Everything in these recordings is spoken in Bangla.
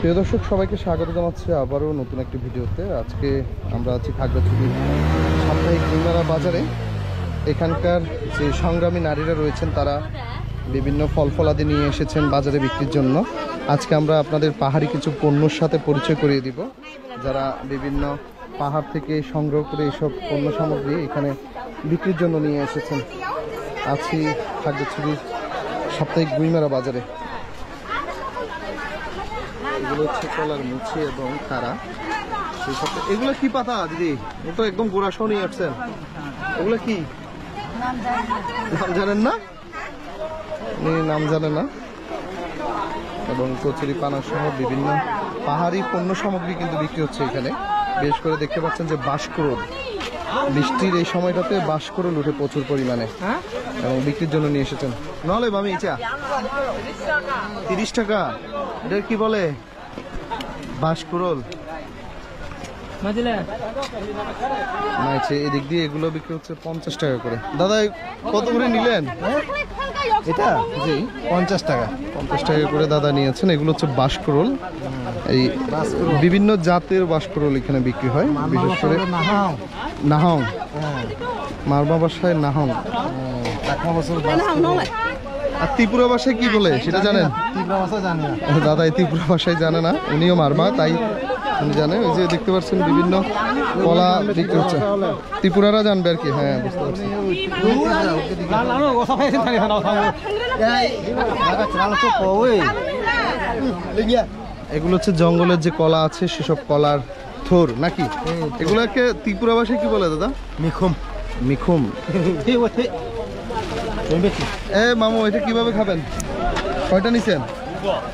প্রিয় দর্শক, সবাইকে স্বাগত জানাচ্ছি আবারও নতুন একটি ভিডিওতে। আজকে আমরা আছি খাগড়াছড়ির সাপ্তাহিক বইমেলা বাজারে। এখানকার যে সংগ্রামী নারীরা রয়েছেন তারা বিভিন্ন ফল ফলাদি নিয়ে এসেছেন বাজারে বিক্রির জন্য। আজকে আমরা আপনাদের পাহাড়ি কিছু পণ্যর সাথে পরিচয় করিয়ে দিব, যারা বিভিন্ন পাহাড় থেকে সংগ্রহ করে এইসব পণ্য সামগ্রী এখানে বিক্রির জন্য নিয়ে এসেছেন। আছি খাগড়াছড়ির সাপ্তাহিক বইমেলা বাজারে। এগুলো হচ্ছে কলার মুচি এবং কারা। এগুলো কি পাতা দিদি? ও তো একদম গোড়াসহ নিয়ে আসছেন। এগুলো কি নাম জানেন না? নাম জানে না। এবং কচুরি পানা সহ বিভিন্ন পাহাড়ি পণ্য সামগ্রী কিন্তু বিক্রি হচ্ছে এখানে। বেশ করে দেখতে পাচ্ছেন যে বাঁশকুড়োল, বৃষ্টির এই সময়টাতে বাঁশকুড়োল উঠে প্রচুর পরিমাণে এবং বিক্রির জন্য নিয়ে এসেছেন। নাহলে মামি চা 30 টাকা। এটা কি বলে? বাঁশকুড়োল। এদিক দিয়ে এগুলো বিক্রি হচ্ছে 50 টাকা করে। দাদা কত করে নিলেন এটা? জি 50 টাকা। 50 টাকা করে দাদা নিয়েছেন। এগুলো হচ্ছে বাঁশকুড়োল। এই বিভিন্ন জাতের বাঁশকুড়োল এখানে বিক্রি হয়, বিশেষ করে নাহং। মারমা ভাষায় নাহং। আর ত্রিপুরা ভাষায় কি বলে সেটা জানেন? দাদা এই ত্রিপুরা ভাষায় জানে না, উনিও মারমা, তাই উনি জানে। ওই যে দেখতে পাচ্ছেন বিভিন্ন কলা বিক্রি হচ্ছে। ত্রিপুরারা জানবে আর কি। হ্যাঁ, বুঝতে পারছি। এগুলো হচ্ছে জঙ্গলের যে কলা আছে সেসব কলার থোর নাকি? এগুলোকে ত্রিপুরা ভাষায় কি বলে দাদা? মিখুম। মিখুম। মামু এটা কিভাবে খাবেন? কয়টা নিছেন?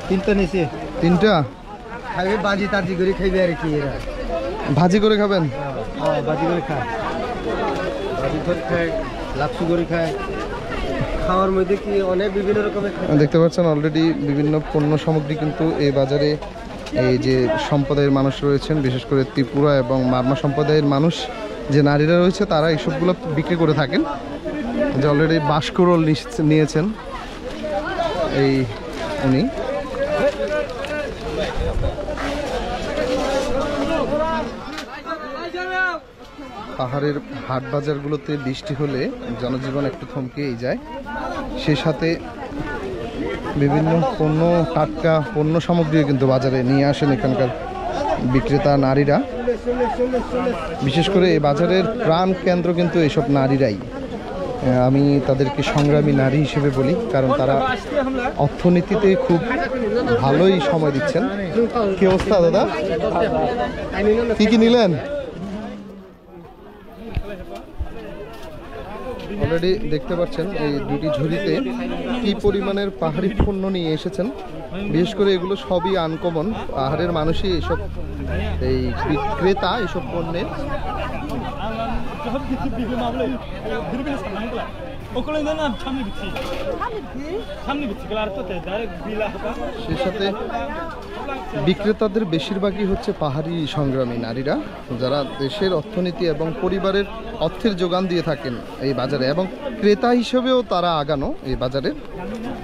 3টা নিছি। 3টা খাইবে বাজি তাজি করে খাইবে আর কি। এরা ভাজি করে খাবেন? হ্যাঁ, বাজি করে খায়, বাজি করে খায়, লাপসি করে খায়। খাওয়ার মধ্যে কি অনেক বিভিন্ন রকমের দেখতে পাচ্ছেন অলরেডি বিভিন্ন পণ্য সামগ্রী কিন্তু এই বাজারে এই যে সম্প্রদায়ের মানুষ রয়েছেন, বিশেষ করে ত্রিপুরা এবং মারমা সম্প্রদায়ের মানুষ যে নারীরা রয়েছে তারা এইসবগুলো বিক্রি করে থাকেন। যে অলরেডি বাঁশকুড়োল নিয়েছেন এই উনি। পাহাড়ের হাট বাজারগুলোতে বৃষ্টি হলে জনজীবন একটু থমকেই যায়। সেই সাথে বিভিন্ন পণ্য, টাটকা পণ্য সামগ্রী কিন্তু বাজারে নিয়ে আসেন এখানকার বিক্রেতা নারীরা। বিশেষ করে এই বাজারের প্রাণ কেন্দ্র কিন্তু এইসব নারীরাই। আমি তাদেরকে সংগ্রামী নারী হিসেবে বলি, কারণ তারা অর্থনীতিতে খুব ভালোই সময় দিচ্ছেন। কি অবস্থা দাদা? কি কি নিলেন? অলরেডি দেখতে পাচ্ছেন এই দুটি ঝুড়িতে কি পরিমাণের পাহাড়ি পণ্য নিয়ে এসেছেন। বিশেষ করে এগুলো সবই আনকমন। পাহাড়ের মানুষই এইসব এই বিক্রেতা এইসব পণ্যের। সেই সাথে বিক্রেতাদের বেশিরভাগই হচ্ছে পাহাড়ি সংগ্রামী নারীরা, যারা দেশের অর্থনীতি এবং পরিবারের অর্থের যোগান দিয়ে থাকেন এই বাজারে, এবং ক্রেতা হিসেবেও তারা আগানো এই বাজারে।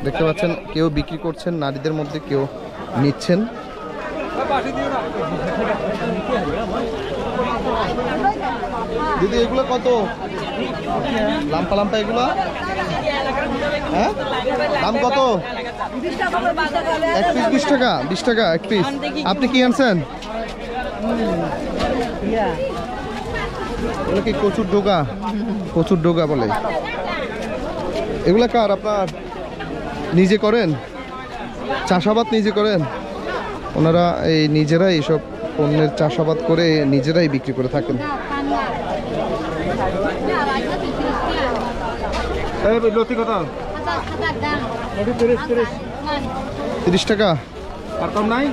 দেখতে পাচ্ছেন কেউ বিক্রি করছেন নারীদের মধ্যে, কেউ নিচ্ছেন। দিদি এগুলো কত? লাম্পা লাম্পা এগুলো হ্যাঁ দাম কত? 1 পিস 20 টাকা। 20 টাকা 1 পিস। আপনি কি আনছেন? এগুলো কি কচুর ডোগা? কচুর ডোগা বলে। এগুলা কার? আপনার নিজে করেন? চাষাবাদ নিজে করেন? ওনারা এই নিজেরাই এইসব পণ্যের চাষাবাদ করে নিজেরাই বিক্রি করে থাকেন। 30 টাকা। আর কম নাই?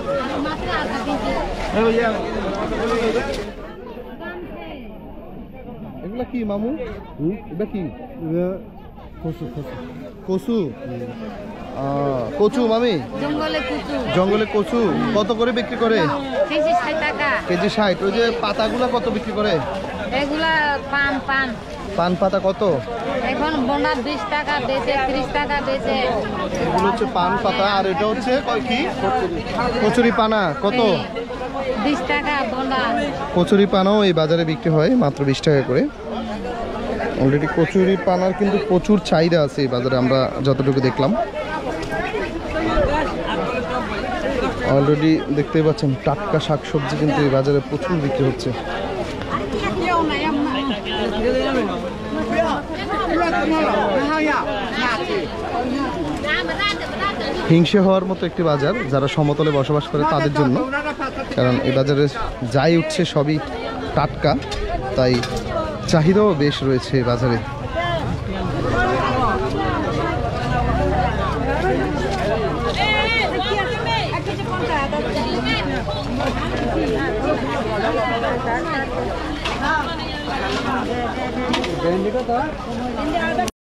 এগুলা কি মামু? এটা কি? কচু। কচু। কচু মামি? জঙ্গলে কচু। কত করে বিক্রি করে? কেজি 60 টাকা। কেজি 60। ওই যে পাতাগুলা কত বিক্রি করে? এগুলা পান পান পাতা কত? এখন বোনা 20 টাকা বেচে, 30 টাকা বেচে। এগুলো হচ্ছে পান পাতা, আর এটা হচ্ছে কি কচুরি পানা কত? 20 টাকা বোনা। কচুরি পানাও এই বাজারে বিক্রি হয় মাত্র 20 টাকা করে। অলরেডি কচুরি পানার কিন্তু প্রচুর চাহিদা আছে এই বাজারে, আমরা যতটুকু দেখলাম। অলরেডি দেখতেই পাচ্ছেন টাটকা শাকসবজি কিন্তু এই বাজারে প্রচুর বিক্রি হচ্ছে। হিংসে হওয়ার মতো একটি বাজার যারা সমতলে বসবাস করে তাদের জন্য, কারণ এই বাজারে যাই উঠছে সবই টাটকা, তাই চাহিদাও বেশ রয়েছে এই বাজারে। ভেন্ডি কত?